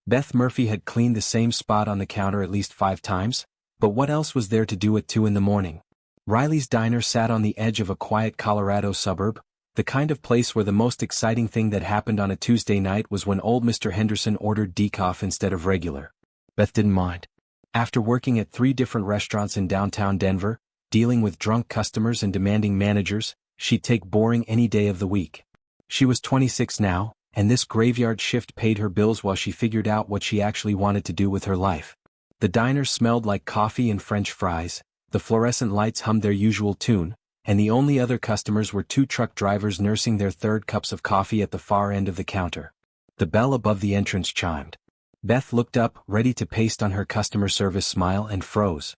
Beth Murphy had cleaned the same spot on the counter at least 5 times, but what else was there to do at 2 in the morning? Riley's Diner sat on the edge of a quiet Colorado suburb, the kind of place where the most exciting thing that happened on a Tuesday night was when old Mr. Henderson ordered decaf instead of regular. Beth didn't mind. After working at 3 different restaurants in downtown Denver, dealing with drunk customers and demanding managers, she'd take boring any day of the week. She was 26 now, and this graveyard shift paid her bills while she figured out what she actually wanted to do with her life. The diner smelled like coffee and French fries, the fluorescent lights hummed their usual tune, and the only other customers were 2 truck drivers nursing their 3rd cups of coffee at the far end of the counter. The bell above the entrance chimed. Beth looked up, ready to paste on her customer service smile, and froze.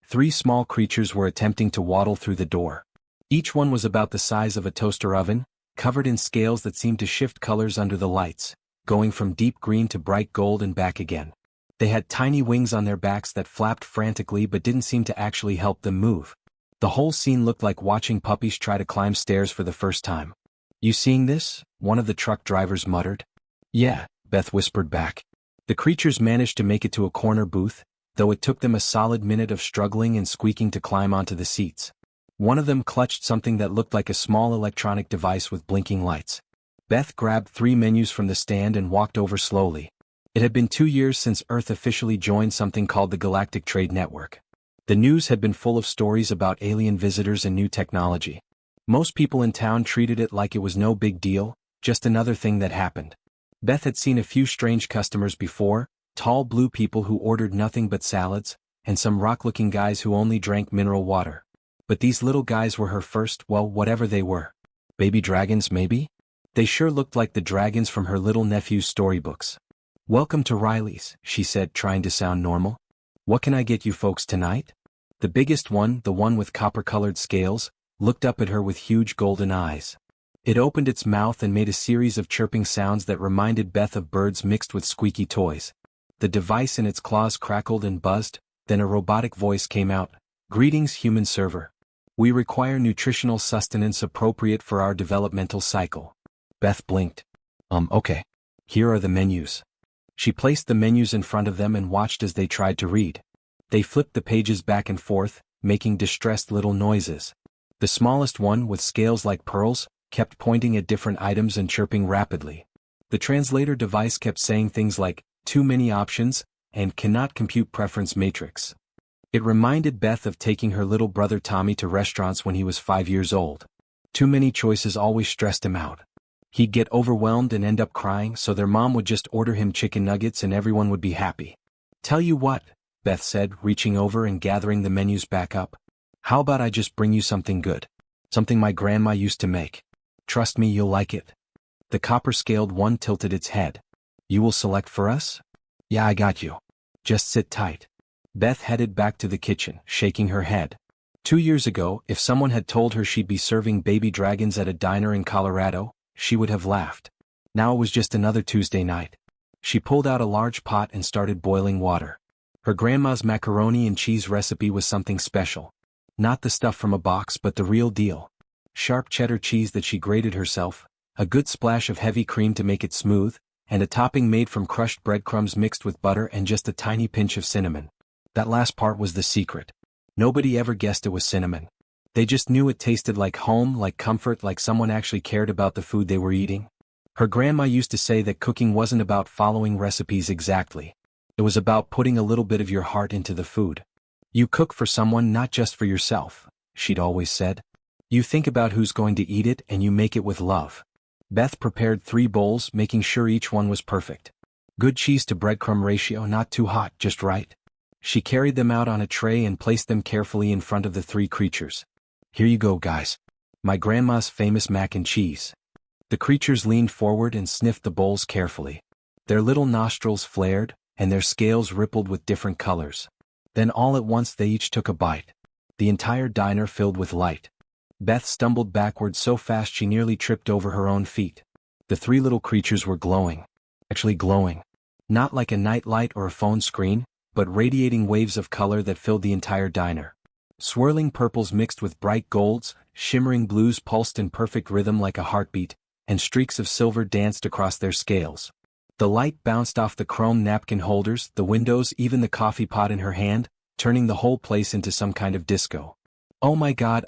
3 small creatures were attempting to waddle through the door. Each one was about the size of a toaster oven, covered in scales that seemed to shift colors under the lights, going from deep green to bright gold and back again. They had tiny wings on their backs that flapped frantically but didn't seem to actually help them move. The whole scene looked like watching puppies try to climb stairs for the first time. "You seeing this?" one of the truck drivers muttered. "Yeah," Beth whispered back. The creatures managed to make it to a corner booth, though it took them a solid minute of struggling and squeaking to climb onto the seats. One of them clutched something that looked like a small electronic device with blinking lights. Beth grabbed 3 menus from the stand and walked over slowly. It had been 2 years since Earth officially joined something called the Galactic Trade Network. The news had been full of stories about alien visitors and new technology. Most people in town treated it like it was no big deal, just another thing that happened. Beth had seen a few strange customers before, tall blue people who ordered nothing but salads, and some rock-looking guys who only drank mineral water. But these little guys were her first, well, whatever they were. Baby dragons, maybe? They sure looked like the dragons from her little nephew's storybooks. "Welcome to Riley's," she said, trying to sound normal. "What can I get you folks tonight?" The biggest one, the one with copper-colored scales, looked up at her with huge golden eyes. It opened its mouth and made a series of chirping sounds that reminded Beth of birds mixed with squeaky toys. The device in its claws crackled and buzzed, then a robotic voice came out. "Greetings, human server. We require nutritional sustenance appropriate for our developmental cycle." Beth blinked. Okay. Here are the menus." She placed the menus in front of them and watched as they tried to read. They flipped the pages back and forth, making distressed little noises. The smallest one, with scales like pearls, kept pointing at different items and chirping rapidly. The translator device kept saying things like, "too many options," and "cannot compute preference matrix." It reminded Beth of taking her little brother Tommy to restaurants when he was 5 years old. Too many choices always stressed him out. He'd get overwhelmed and end up crying, so their mom would just order him chicken nuggets and everyone would be happy. "Tell you what," Beth said, reaching over and gathering the menus back up. "How about I just bring you something good? Something my grandma used to make. Trust me, you'll like it." The copper-scaled one tilted its head. "You will select for us?" "Yeah, I got you. Just sit tight." Beth headed back to the kitchen, shaking her head. 2 years ago, if someone had told her she'd be serving baby dragons at a diner in Colorado, she would have laughed. Now it was just another Tuesday night. She pulled out a large pot and started boiling water. Her grandma's macaroni and cheese recipe was something special. Not the stuff from a box, but the real deal. Sharp cheddar cheese that she grated herself, a good splash of heavy cream to make it smooth, and a topping made from crushed breadcrumbs mixed with butter and just a tiny pinch of cinnamon. That last part was the secret. Nobody ever guessed it was cinnamon. They just knew it tasted like home, like comfort, like someone actually cared about the food they were eating. Her grandma used to say that cooking wasn't about following recipes exactly. It was about putting a little bit of your heart into the food. You cook for someone, not just for yourself, she'd always said. You think about who's going to eat it and you make it with love. Beth prepared 3 bowls, making sure each one was perfect. Good cheese to breadcrumb ratio, not too hot, just right. She carried them out on a tray and placed them carefully in front of the 3 creatures. "Here you go, guys. My grandma's famous mac and cheese." The creatures leaned forward and sniffed the bowls carefully. Their little nostrils flared, and their scales rippled with different colors. Then all at once they each took a bite. The entire diner filled with light. Beth stumbled backward so fast she nearly tripped over her own feet. The 3 little creatures were glowing. Actually glowing. Not like a night light or a phone screen, but radiating waves of color that filled the entire diner. Swirling purples mixed with bright golds, shimmering blues pulsed in perfect rhythm like a heartbeat, and streaks of silver danced across their scales. The light bounced off the chrome napkin holders, the windows, even the coffee pot in her hand, turning the whole place into some kind of disco. Oh my God,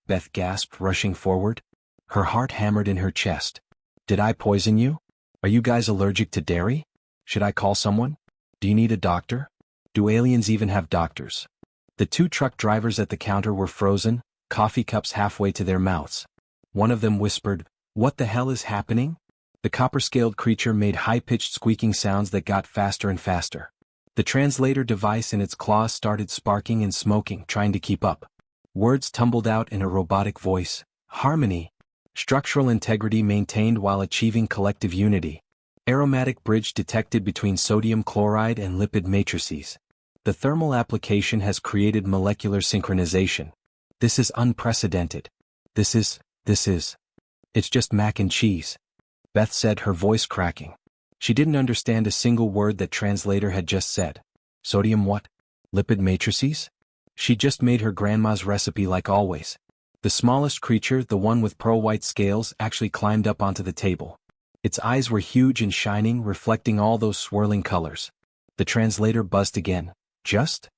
Beth gasped, rushing forward. Her heart hammered in her chest. Did I poison you? Are you guys allergic to dairy? Should I call someone? Do you need a doctor? Do aliens even have doctors? The two truck drivers at the counter were frozen, coffee cups halfway to their mouths. One of them whispered, "What the hell is happening?" The copper-scaled creature made high-pitched squeaking sounds that got faster and faster. The translator device in its claws started sparking and smoking, trying to keep up. Words tumbled out in a robotic voice. Harmony. Structural integrity maintained while achieving collective unity. Aromatic bridge detected between sodium chloride and lipid matrices. The thermal application has created molecular synchronization. This is unprecedented. This is. It's just mac and cheese, Beth said, her voice cracking. She didn't understand a single word that translator had just said. Sodium what? Lipid matrices? She just made her grandma's recipe like always. The smallest creature, the one with pearl-white scales, actually climbed up onto the table. Its eyes were huge and shining, reflecting all those swirling colors. The translator buzzed again. Just.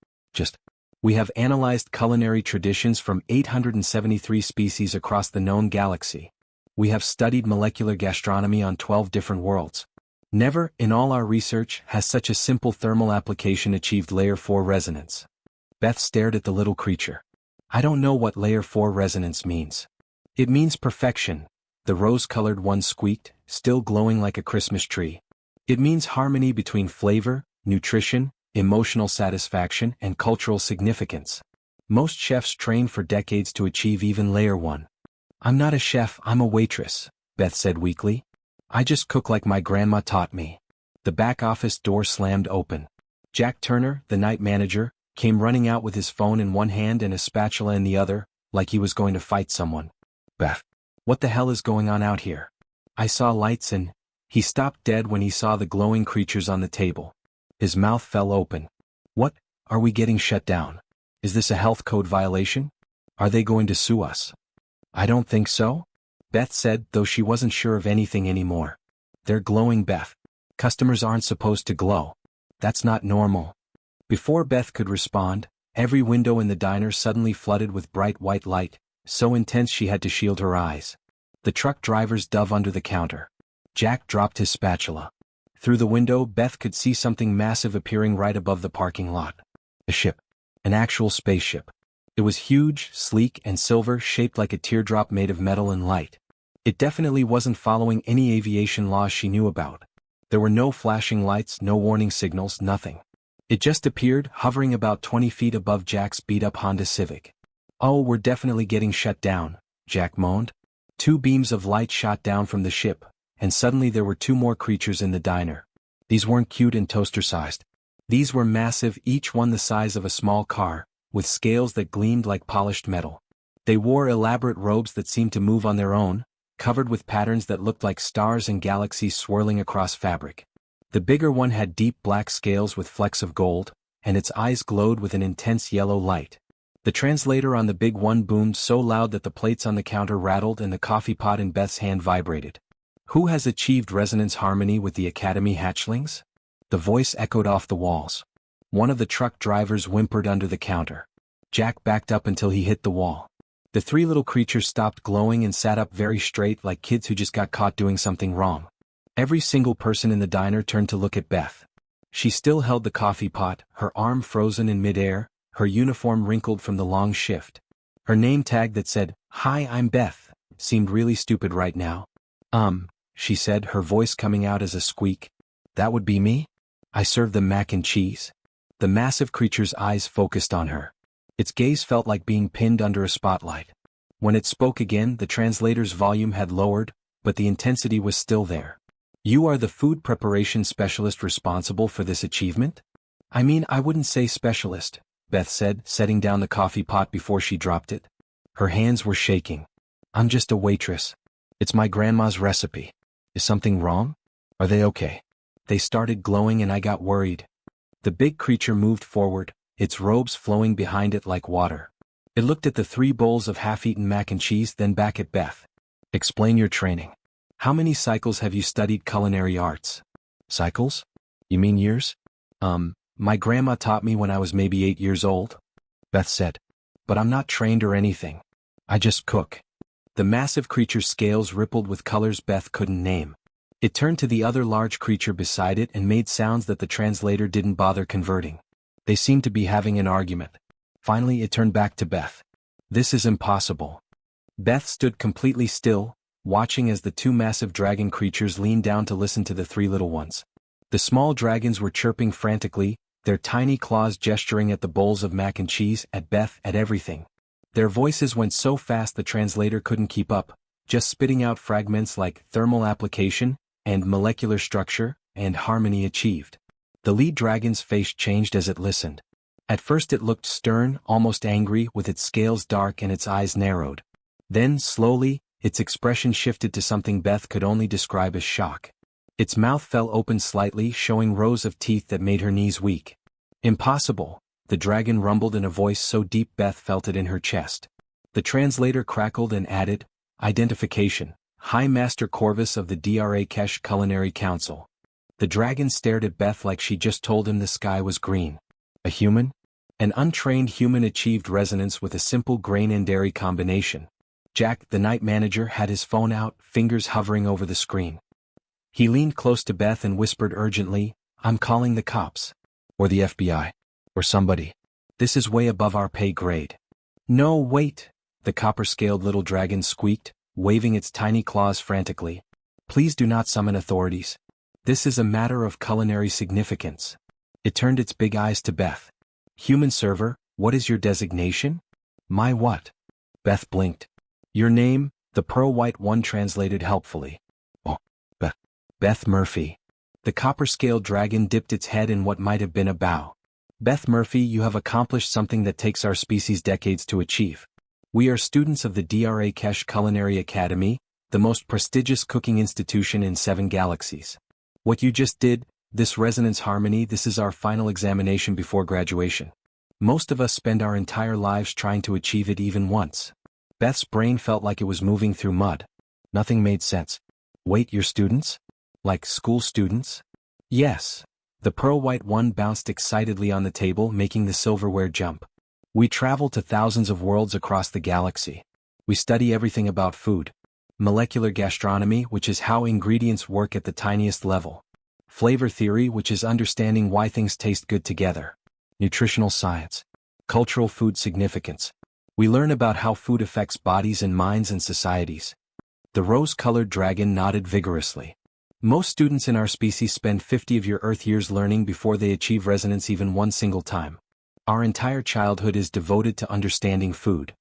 We have analyzed culinary traditions from 873 species across the known galaxy. We have studied molecular gastronomy on 12 different worlds. Never, in all our research, has such a simple thermal application achieved layer 4 resonance. Beth stared at the little creature. I don't know what layer 4 resonance means. It means perfection, the rose-colored one squeaked, still glowing like a Christmas tree. It means harmony between flavor, nutrition, emotional satisfaction, and cultural significance. Most chefs train for decades to achieve even layer 1. I'm not a chef, I'm a waitress, Beth said weakly. I just cook like my grandma taught me. The back office door slammed open. Jack Turner, the night manager, came running out with his phone in one hand and a spatula in the other, like he was going to fight someone. Beth, what the hell is going on out here? I saw lights and... He stopped dead when he saw the glowing creatures on the table. His mouth fell open. What? Are we getting shut down? Is this a health code violation? Are they going to sue us? I don't think so, Beth said, though she wasn't sure of anything anymore. They're glowing, Beth. Customers aren't supposed to glow. That's not normal. Before Beth could respond, every window in the diner suddenly flooded with bright white light, so intense she had to shield her eyes. The truck drivers dove under the counter. Jack dropped his spatula. Through the window, Beth could see something massive appearing right above the parking lot. A ship. An actual spaceship. It was huge, sleek, and silver, shaped like a teardrop made of metal and light. It definitely wasn't following any aviation laws she knew about. There were no flashing lights, no warning signals, nothing. It just appeared, hovering about 20 feet above Jack's beat-up Honda Civic. Oh, we're definitely getting shut down, Jack moaned. 2 beams of light shot down from the ship, and suddenly there were 2 more creatures in the diner. These weren't cute and toaster-sized. These were massive, each one the size of a small car, with scales that gleamed like polished metal. They wore elaborate robes that seemed to move on their own, covered with patterns that looked like stars and galaxies swirling across fabric. The bigger one had deep black scales with flecks of gold, and its eyes glowed with an intense yellow light. The translator on the big one boomed so loud that the plates on the counter rattled and the coffee pot in Beth's hand vibrated. Who has achieved resonance harmony with the Academy hatchlings? The voice echoed off the walls. One of the truck drivers whimpered under the counter. Jack backed up until he hit the wall. The 3 little creatures stopped glowing and sat up very straight like kids who just got caught doing something wrong. Every single person in the diner turned to look at Beth. She still held the coffee pot, her arm frozen in midair, her uniform wrinkled from the long shift. Her name tag that said, "Hi, I'm Beth," seemed really stupid right now. She said, her voice coming out as a squeak. That would be me? I serve them mac and cheese. The massive creature's eyes focused on her. Its gaze felt like being pinned under a spotlight. When it spoke again, the translator's volume had lowered, but the intensity was still there. You are the food preparation specialist responsible for this achievement? I mean, I wouldn't say specialist, Beth said, setting down the coffee pot before she dropped it. Her hands were shaking. I'm just a waitress. It's my grandma's recipe. Is something wrong? Are they okay? They started glowing and I got worried. The big creature moved forward, its robes flowing behind it like water. It looked at the 3 bowls of half-eaten mac and cheese, then back at Beth. Explain your training. How many cycles have you studied culinary arts? Cycles? You mean years? My grandma taught me when I was maybe 8 years old, Beth said. But I'm not trained or anything. I just cook. The massive creature's scales rippled with colors Beth couldn't name. It turned to the other large creature beside it and made sounds that the translator didn't bother converting. They seemed to be having an argument. Finally it turned back to Beth. This is impossible. Beth stood completely still, watching as the two massive dragon creatures leaned down to listen to the three little ones. The small dragons were chirping frantically, their tiny claws gesturing at the bowls of mac and cheese, at Beth, at everything. Their voices went so fast the translator couldn't keep up, just spitting out fragments like thermal application, and molecular structure, and harmony achieved. The lead dragon's face changed as it listened. At first it looked stern, almost angry, with its scales dark and its eyes narrowed. Then, slowly, its expression shifted to something Beth could only describe as shock. Its mouth fell open slightly, showing rows of teeth that made her knees weak. Impossible, the dragon rumbled in a voice so deep Beth felt it in her chest. The translator crackled and added, "Identification, High Master Corvus of the Drake Culinary Council." The dragon stared at Beth like she just told him the sky was green. A human? An untrained human achieved resonance with a simple grain and dairy combination. Jack, the night manager, had his phone out, fingers hovering over the screen. He leaned close to Beth and whispered urgently, "I'm calling the cops. Or the FBI. Or somebody. This is way above our pay grade." "No, wait," the copper-scaled little dragon squeaked, waving its tiny claws frantically. "Please do not summon authorities. This is a matter of culinary significance." It turned its big eyes to Beth. "Human server, what is your designation?" "My what?" Beth blinked. "Your name," the pearl-white one translated helpfully. "Oh, Beth Murphy." The copper-scaled dragon dipped its head in what might have been a bow. "Beth Murphy, you have accomplished something that takes our species decades to achieve. We are students of the Drake Culinary Academy, the most prestigious cooking institution in 7 galaxies. What you just did, this resonance harmony, this is our final examination before graduation. Most of us spend our entire lives trying to achieve it even once." Beth's brain felt like it was moving through mud. Nothing made sense. "Wait, you're students? Like school students?" "Yes." The pearl-white one bounced excitedly on the table, making the silverware jump. "We travel to thousands of worlds across the galaxy. We study everything about food. Molecular gastronomy, which is how ingredients work at the tiniest level. Flavor theory, which is understanding why things taste good together. Nutritional science. Cultural food significance. We learn about how food affects bodies and minds and societies." The rose-colored dragon nodded vigorously. "Most students in our species spend 50 of your Earth years learning before they achieve resonance even one single time. Our entire childhood is devoted to understanding food.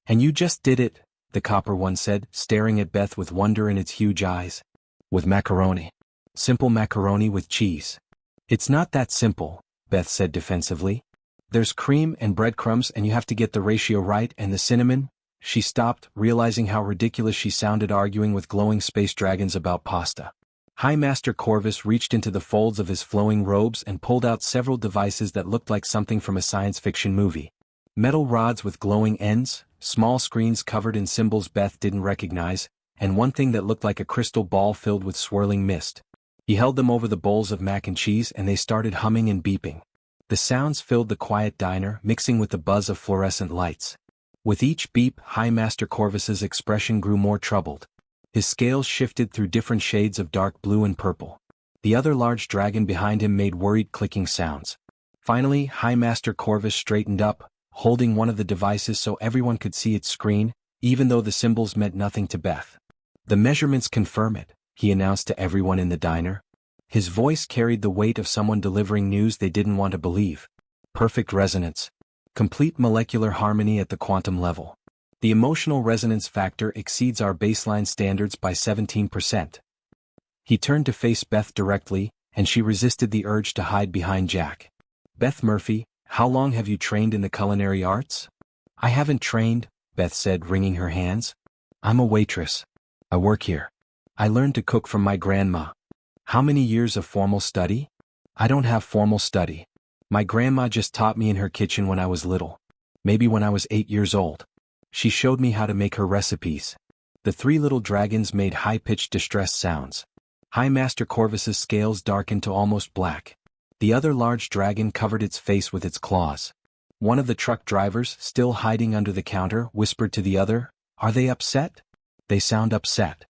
And you just did it," the copper one said, staring at Beth with wonder in its huge eyes. "With macaroni. Simple macaroni with cheese." "It's not that simple," Beth said defensively. "There's cream and breadcrumbs and you have to get the ratio right, and the cinnamon." She stopped, realizing how ridiculous she sounded arguing with glowing space dragons about pasta. High Master Corvus reached into the folds of his flowing robes and pulled out several devices that looked like something from a science fiction movie. Metal rods with glowing ends, small screens covered in symbols Beth didn't recognize, and one thing that looked like a crystal ball filled with swirling mist. He held them over the bowls of mac and cheese and they started humming and beeping. The sounds filled the quiet diner, mixing with the buzz of fluorescent lights. With each beep, High Master Corvus's expression grew more troubled. His scales shifted through different shades of dark blue and purple. The other large dragon behind him made worried clicking sounds. Finally, High Master Corvus straightened up, holding one of the devices so everyone could see its screen, even though the symbols meant nothing to Beth. "The measurements confirm it," he announced to everyone in the diner. His voice carried the weight of someone delivering news they didn't want to believe. "Perfect resonance. Complete molecular harmony at the quantum level. The emotional resonance factor exceeds our baseline standards by 17%. He turned to face Beth directly, and she resisted the urge to hide behind Jack. "Beth Murphy, how long have you trained in the culinary arts?" "I haven't trained," Beth said, wringing her hands. "I'm a waitress. I work here. I learned to cook from my grandma." "How many years of formal study?" "I don't have formal study. My grandma just taught me in her kitchen when I was little. Maybe when I was 8 years old. She showed me how to make her recipes." The three little dragons made high-pitched distressed sounds. High Master Corvus's scales darkened to almost black. The other large dragon covered its face with its claws. One of the truck drivers, still hiding under the counter, whispered to the other, "Are they upset? They sound upset."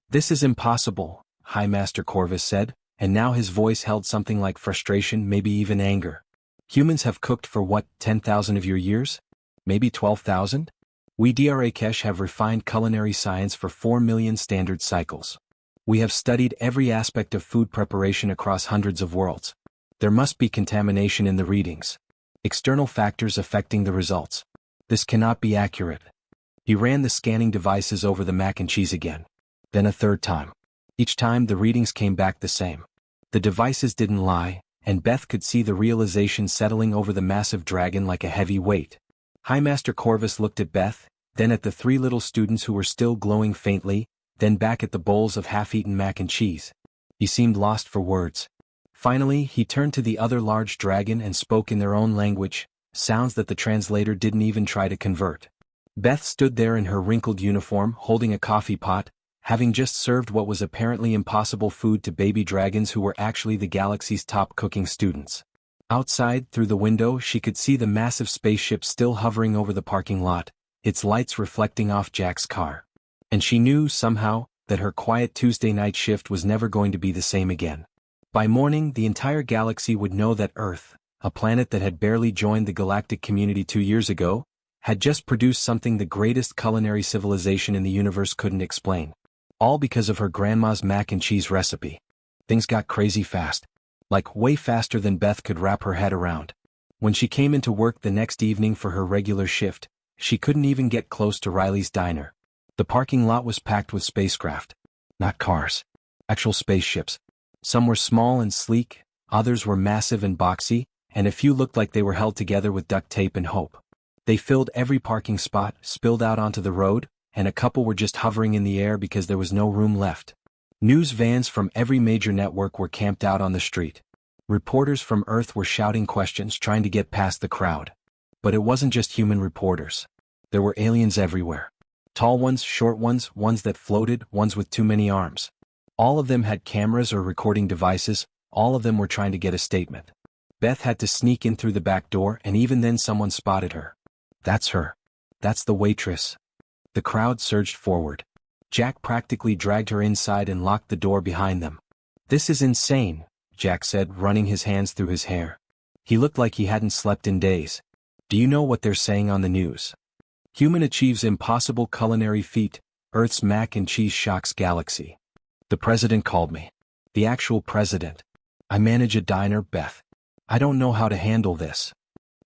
"This is impossible," High Master Corvus said, and now his voice held something like frustration, maybe even anger. "Humans have cooked for what, 10,000 of your years? Maybe 12,000? We Drakesh have refined culinary science for 4 million standard cycles. We have studied every aspect of food preparation across hundreds of worlds. There must be contamination in the readings. External factors affecting the results. This cannot be accurate." He ran the scanning devices over the mac and cheese again. Then a third time. Each time the readings came back the same. The devices didn't lie, and Beth could see the realization settling over the massive dragon like a heavy weight. High Master Corvus looked at Beth, then at the three little students who were still glowing faintly, then back at the bowls of half-eaten mac and cheese. He seemed lost for words. Finally, he turned to the other large dragon and spoke in their own language, sounds that the translator didn't even try to convert. Beth stood there in her wrinkled uniform, holding a coffee pot, having just served what was apparently impossible food to baby dragons who were actually the galaxy's top cooking students. Outside, through the window, she could see the massive spaceship still hovering over the parking lot, its lights reflecting off Jack's car. And she knew, somehow, that her quiet Tuesday night shift was never going to be the same again. By morning, the entire galaxy would know that Earth, a planet that had barely joined the galactic community 2 years ago, had just produced something the greatest culinary civilization in the universe couldn't explain. All because of her grandma's mac and cheese recipe. Things got crazy fast. Like way faster than Beth could wrap her head around. When she came into work the next evening for her regular shift, she couldn't even get close to Riley's diner. The parking lot was packed with spacecraft. Not cars. Actual spaceships. Some were small and sleek, others were massive and boxy, and a few looked like they were held together with duct tape and hope. They filled every parking spot, spilled out onto the road, and a couple were just hovering in the air because there was no room left. News vans from every major network were camped out on the street. Reporters from Earth were shouting questions, trying to get past the crowd. But it wasn't just human reporters. There were aliens everywhere. Tall ones, short ones, ones that floated, ones with too many arms. All of them had cameras or recording devices, all of them were trying to get a statement. Beth had to sneak in through the back door, and even then someone spotted her. "That's her. That's the waitress." The crowd surged forward. Jack practically dragged her inside and locked the door behind them. "This is insane," Jack said, running his hands through his hair. He looked like he hadn't slept in days. "Do you know what they're saying on the news? Human achieves impossible culinary feat, Earth's mac and cheese shocks galaxy. The president called me. The actual president. I manage a diner, Beth. I don't know how to handle this."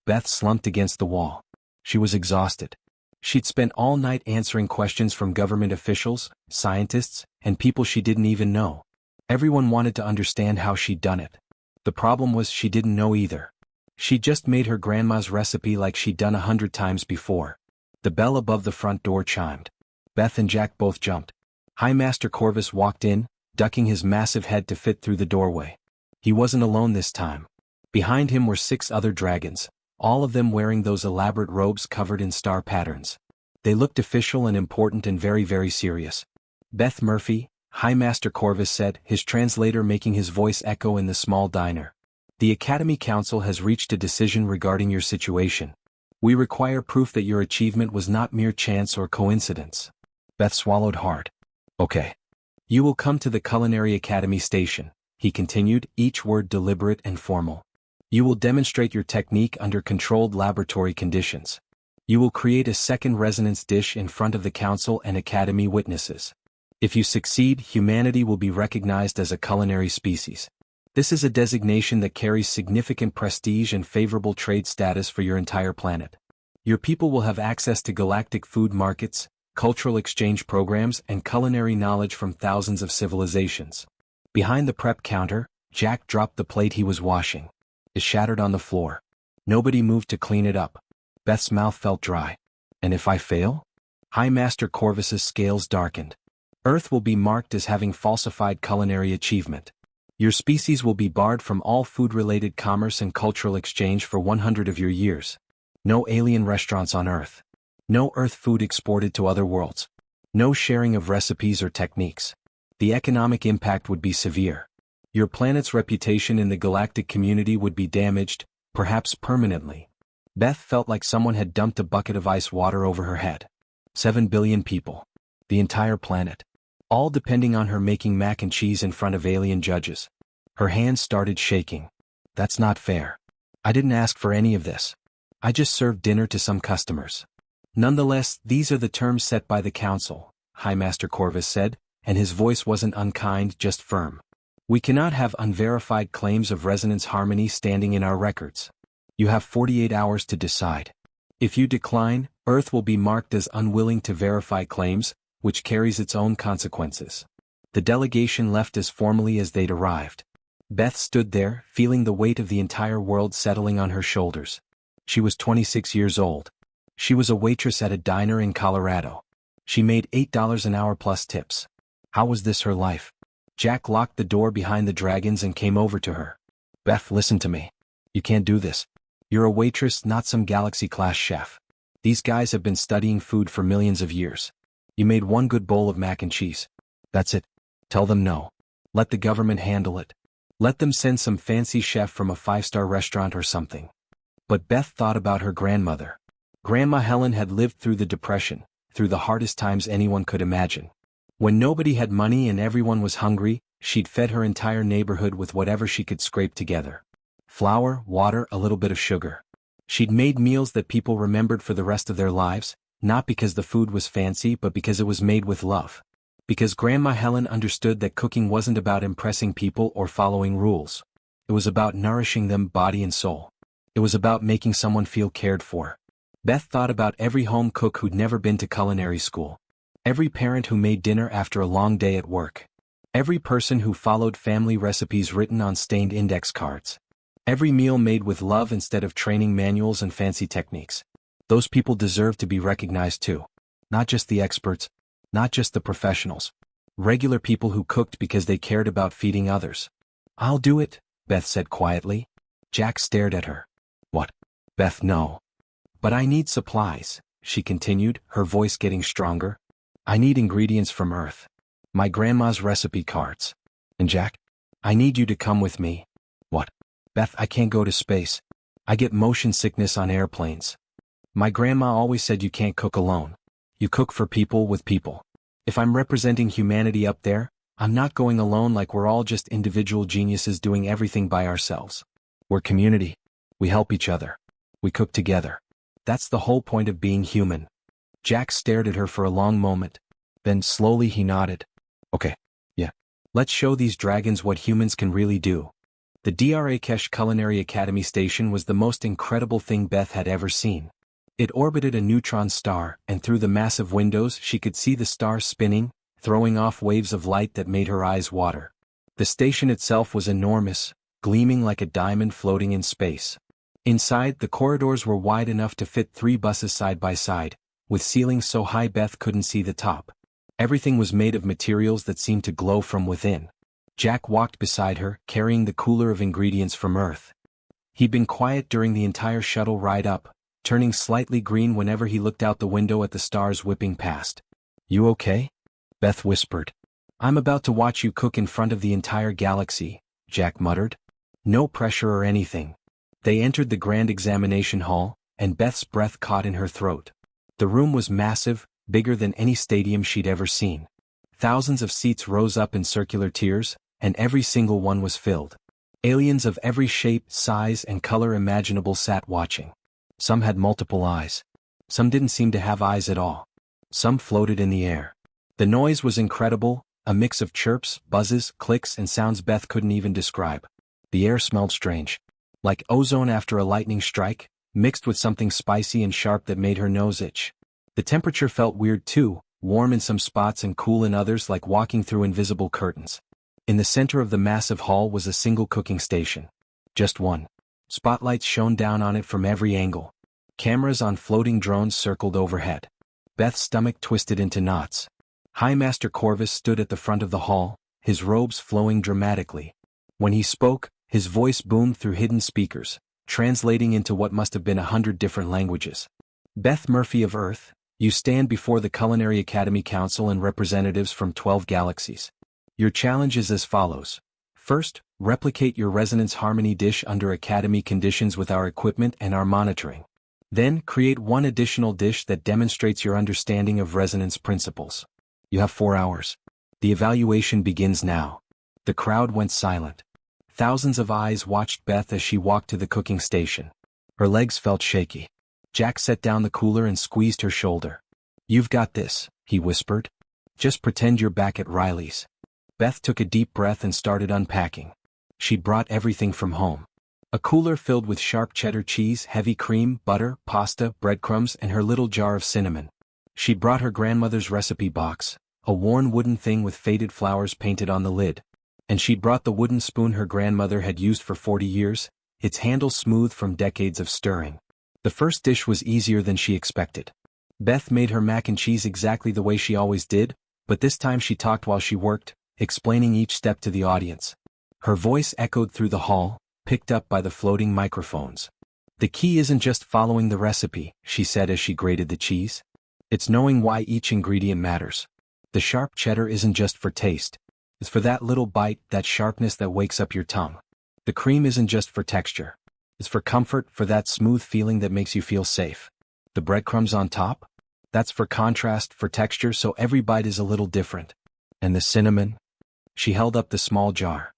Beth slumped against the wall. She was exhausted. She'd spent all night answering questions from government officials, scientists, and people she didn't even know. Everyone wanted to understand how she'd done it. The problem was she didn't know either. She'd just made her grandma's recipe like she'd done 100 times before. The bell above the front door chimed. Beth and Jack both jumped. High Master Corvus walked in, ducking his massive head to fit through the doorway. He wasn't alone this time. Behind him were 6 other dragons, all of them wearing those elaborate robes covered in star patterns. They looked official and important and very, very serious. "Beth Murphy," High Master Corvus said, his translator making his voice echo in the small diner. "The Academy Council has reached a decision regarding your situation. We require proof that your achievement was not mere chance or coincidence." Beth swallowed hard. "Okay. You will come to the Culinary Academy station," he continued, each word deliberate and formal. "You will demonstrate your technique under controlled laboratory conditions. You will create a second resonance dish in front of the Council and Academy witnesses. If you succeed, humanity will be recognized as a culinary species. This is a designation that carries significant prestige and favorable trade status for your entire planet. Your people will have access to galactic food markets, cultural exchange programs, and culinary knowledge from thousands of civilizations." Behind the prep counter, Jack dropped the plate he was washing. It shattered on the floor. Nobody moved to clean it up. Beth's mouth felt dry. "And if I fail?" High Master Corvus's scales darkened. "Earth will be marked as having falsified culinary achievement. Your species will be barred from all food-related commerce and cultural exchange for 100 of your years. No alien restaurants on Earth. No Earth food exported to other worlds. No sharing of recipes or techniques. The economic impact would be severe. Your planet's reputation in the galactic community would be damaged, perhaps permanently. Beth felt like someone had dumped a bucket of ice water over her head. 7 billion people. The entire planet. All depending on her making mac and cheese in front of alien judges. Her hands started shaking. That's not fair. I didn't ask for any of this. I just served dinner to some customers. Nonetheless, these are the terms set by the council, High Master Corvus said, and his voice wasn't unkind, just firm. We cannot have unverified claims of resonance harmony standing in our records. You have 48 hours to decide. If you decline, Earth will be marked as unwilling to verify claims, which carries its own consequences. The delegation left as formally as they'd arrived. Beth stood there, feeling the weight of the entire world settling on her shoulders. She was 26 years old. She was a waitress at a diner in Colorado. She made $8 an hour plus tips. How was this her life? Jack locked the door behind the dragons and came over to her. Beth, listen to me. You can't do this. You're a waitress, not some galaxy-class chef. These guys have been studying food for millions of years. You made one good bowl of mac and cheese. That's it. Tell them no. Let the government handle it. Let them send some fancy chef from a 5-star restaurant or something. But Beth thought about her grandmother. Grandma Helen had lived through the Depression, through the hardest times anyone could imagine. When nobody had money and everyone was hungry, she'd fed her entire neighborhood with whatever she could scrape together. Flour, water, a little bit of sugar. She'd made meals that people remembered for the rest of their lives, not because the food was fancy but because it was made with love. Because Grandma Helen understood that cooking wasn't about impressing people or following rules. It was about nourishing them body and soul. It was about making someone feel cared for. Beth thought about every home cook who'd never been to culinary school. Every parent who made dinner after a long day at work. Every person who followed family recipes written on stained index cards. Every meal made with love instead of training manuals and fancy techniques. Those people deserve to be recognized too. Not just the experts, not just the professionals. Regular people who cooked because they cared about feeding others. I'll do it, Beth said quietly. Jack stared at her. What? Beth, no. But I need supplies, she continued, her voice getting stronger. I need ingredients from Earth. My grandma's recipe cards. And Jack, I need you to come with me. What? Beth, I can't go to space. I get motion sickness on airplanes. My grandma always said you can't cook alone. You cook for people with people. If I'm representing humanity up there, I'm not going alone like we're all just individual geniuses doing everything by ourselves. We're community. We help each other. We cook together. That's the whole point of being human. Jack stared at her for a long moment. Then slowly he nodded. Okay. Yeah. Let's show these dragons what humans can really do. The Drakesh Culinary Academy station was the most incredible thing Beth had ever seen. It orbited a neutron star, and through the massive windows she could see the star spinning, throwing off waves of light that made her eyes water. The station itself was enormous, gleaming like a diamond floating in space. Inside, the corridors were wide enough to fit 3 buses side by side, with ceilings so high Beth couldn't see the top. Everything was made of materials that seemed to glow from within. Jack walked beside her, carrying the cooler of ingredients from Earth. He'd been quiet during the entire shuttle ride up, turning slightly green whenever he looked out the window at the stars whipping past. You okay? Beth whispered. I'm about to watch you cook in front of the entire galaxy, Jack muttered. No pressure or anything. They entered the grand examination hall, and Beth's breath caught in her throat. The room was massive, bigger than any stadium she'd ever seen. Thousands of seats rose up in circular tiers, and every single one was filled. Aliens of every shape, size, and color imaginable sat watching. Some had multiple eyes. Some didn't seem to have eyes at all. Some floated in the air. The noise was incredible, a mix of chirps, buzzes, clicks, and sounds Beth couldn't even describe. The air smelled strange. Like ozone after a lightning strike, mixed with something spicy and sharp that made her nose itch. The temperature felt weird too, warm in some spots and cool in others, like walking through invisible curtains. In the center of the massive hall was a single cooking station. Just one. Spotlights shone down on it from every angle. Cameras on floating drones circled overhead. Beth's stomach twisted into knots. High Master Corvus stood at the front of the hall, his robes flowing dramatically. When he spoke, his voice boomed through hidden speakers, translating into what must have been 100 different languages. Beth Murphy of Earth, You stand before the Culinary Academy Council and representatives from 12 galaxies. Your challenge is as follows. First, replicate your resonance harmony dish under Academy conditions with our equipment and our monitoring. Then, create one additional dish that demonstrates your understanding of resonance principles. You have 4 hours. The evaluation begins now. The crowd went silent. Thousands of eyes watched Beth as she walked to the cooking station. Her legs felt shaky. Jack set down the cooler and squeezed her shoulder. "You've got this," he whispered. "Just pretend you're back at Riley's." Beth took a deep breath and started unpacking. She'd brought everything from home. A cooler filled with sharp cheddar cheese, heavy cream, butter, pasta, breadcrumbs, and her little jar of cinnamon. She'd brought her grandmother's recipe box, a worn wooden thing with faded flowers painted on the lid. And she'd brought the wooden spoon her grandmother had used for 40 years, its handle smooth from decades of stirring. The first dish was easier than she expected. Beth made her mac and cheese exactly the way she always did, but this time she talked while she worked, explaining each step to the audience. Her voice echoed through the hall, picked up by the floating microphones. "The key isn't just following the recipe," she said as she grated the cheese. "It's knowing why each ingredient matters. The sharp cheddar isn't just for taste. It's for that little bite, that sharpness that wakes up your tongue. The cream isn't just for texture. It's for comfort, for that smooth feeling that makes you feel safe. The breadcrumbs on top? That's for contrast, for texture, so every bite is a little different. And the cinnamon?" She held up the small jar.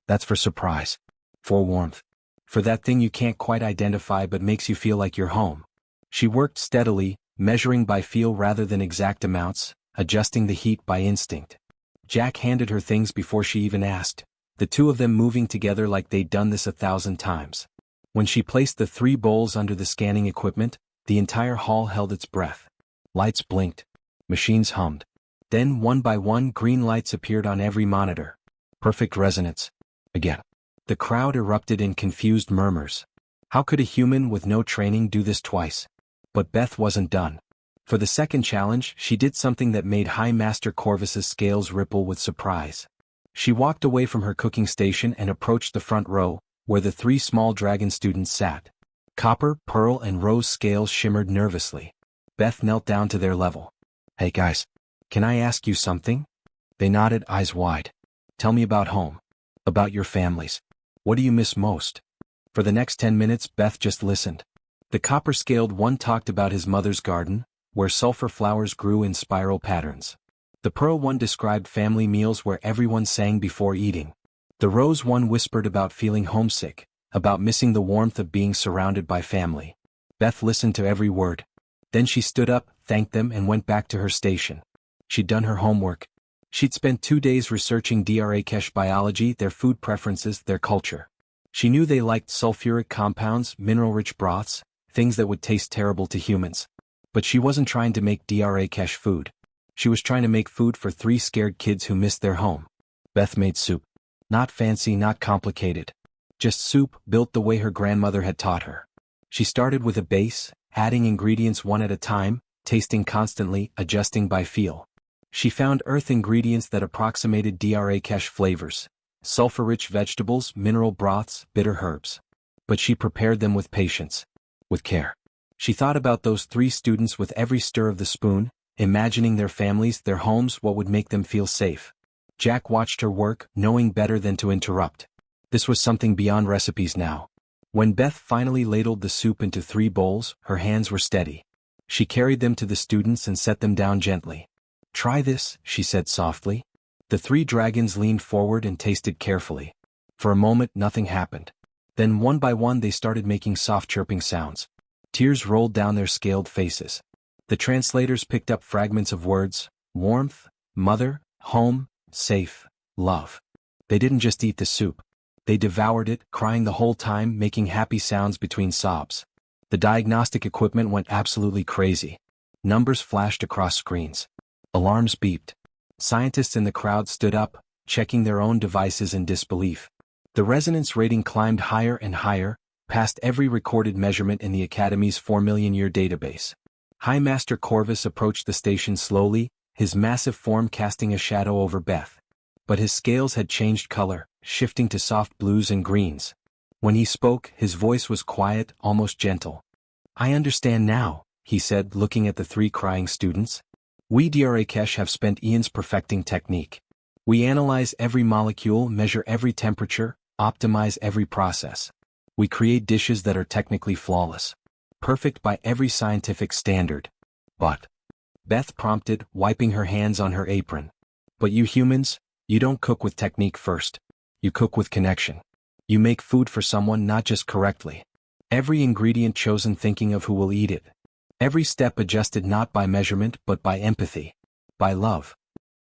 "That's for surprise. For warmth. For that thing you can't quite identify but makes you feel like you're home." She worked steadily, measuring by feel rather than exact amounts, adjusting the heat by instinct. Jack handed her things before she even asked, the two of them moving together like they'd done this 1,000 times. When she placed the 3 bowls under the scanning equipment, the entire hall held its breath. Lights blinked. Machines hummed. Then, one by one, green lights appeared on every monitor. Perfect resonance. Again. The crowd erupted in confused murmurs. How could a human with no training do this twice? But Beth wasn't done. For the second challenge, she did something that made High Master Corvus's scales ripple with surprise. She walked away from her cooking station and approached the front row, where the 3 small dragon students sat. Copper, pearl, and rose scales shimmered nervously. Beth knelt down to their level. "Hey guys, can I ask you something?" They nodded, eyes wide. "Tell me about home. About your families. What do you miss most?" For the next 10 minutes, Beth just listened. The copper-scaled one talked about his mother's garden, where sulfur flowers grew in spiral patterns. The pearl one described family meals where everyone sang before eating. The rose one whispered about feeling homesick, about missing the warmth of being surrounded by family. Beth listened to every word. Then she stood up, thanked them, and went back to her station. She'd done her homework. She'd spent 2 days researching Drake biology, their food preferences, their culture. She knew they liked sulfuric compounds, mineral-rich broths, things that would taste terrible to humans. But she wasn't trying to make Drake food. She was trying to make food for 3 scared kids who missed their home. Beth made soup. Not fancy, not complicated. Just soup, built the way her grandmother had taught her. She started with a base, adding ingredients one at a time, tasting constantly, adjusting by feel. She found earth ingredients that approximated Drake flavors. Sulfur-rich vegetables, mineral broths, bitter herbs. But she prepared them with patience. With care. She thought about those 3 students with every stir of the spoon, imagining their families, their homes, what would make them feel safe. Jack watched her work, knowing better than to interrupt. This was something beyond recipes now. When Beth finally ladled the soup into 3 bowls, her hands were steady. She carried them to the students and set them down gently. "Try this," she said softly. The 3 dragons leaned forward and tasted carefully. For a moment, nothing happened. Then one by one they started making soft chirping sounds. Tears rolled down their scaled faces. The translators picked up fragments of words: warmth, mother, home, safe, love. They didn't just eat the soup. They devoured it, crying the whole time, making happy sounds between sobs. The diagnostic equipment went absolutely crazy. Numbers flashed across screens. Alarms beeped. Scientists in the crowd stood up, checking their own devices in disbelief. The resonance rating climbed higher and higher, past every recorded measurement in the Academy's 4-million-year database. High Master Corvus approached the station slowly, his massive form casting a shadow over Beth. But his scales had changed color, shifting to soft blues and greens. When he spoke, his voice was quiet, almost gentle. "I understand now," he said, looking at the three crying students. We Drakesh have spent eons perfecting technique. We analyze every molecule, measure every temperature, optimize every process. We create dishes that are technically flawless. Perfect by every scientific standard. But, Beth prompted, wiping her hands on her apron. But you humans, you don't cook with technique first. You cook with connection. You make food for someone not just correctly. Every ingredient chosen thinking of who will eat it. Every step adjusted not by measurement but by empathy. By love.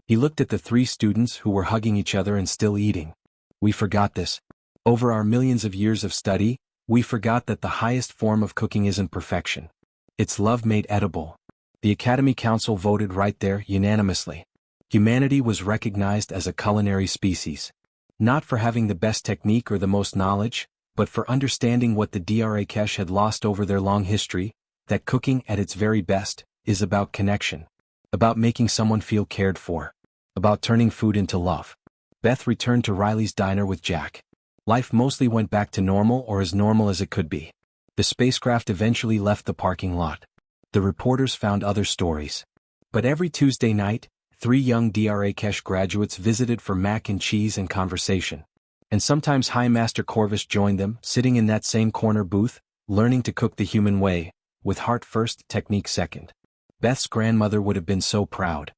He looked at the three students who were hugging each other and still eating. We forgot this. Over our millions of years of study, we forgot that the highest form of cooking isn't perfection. It's love made edible. The Academy Council voted right there unanimously. Humanity was recognized as a culinary species. Not for having the best technique or the most knowledge, but for understanding what the Drakesh had lost over their long history, that cooking at its very best is about connection. About making someone feel cared for. About turning food into love. Beth returned to Riley's diner with Jack. Life mostly went back to normal, or as normal as it could be. The spacecraft eventually left the parking lot. The reporters found other stories. But every Tuesday night, 3 young Drakesh graduates visited for mac and cheese and conversation. And sometimes High Master Corvus joined them, sitting in that same corner booth, learning to cook the human way, with heart first, technique second. Beth's grandmother would have been so proud.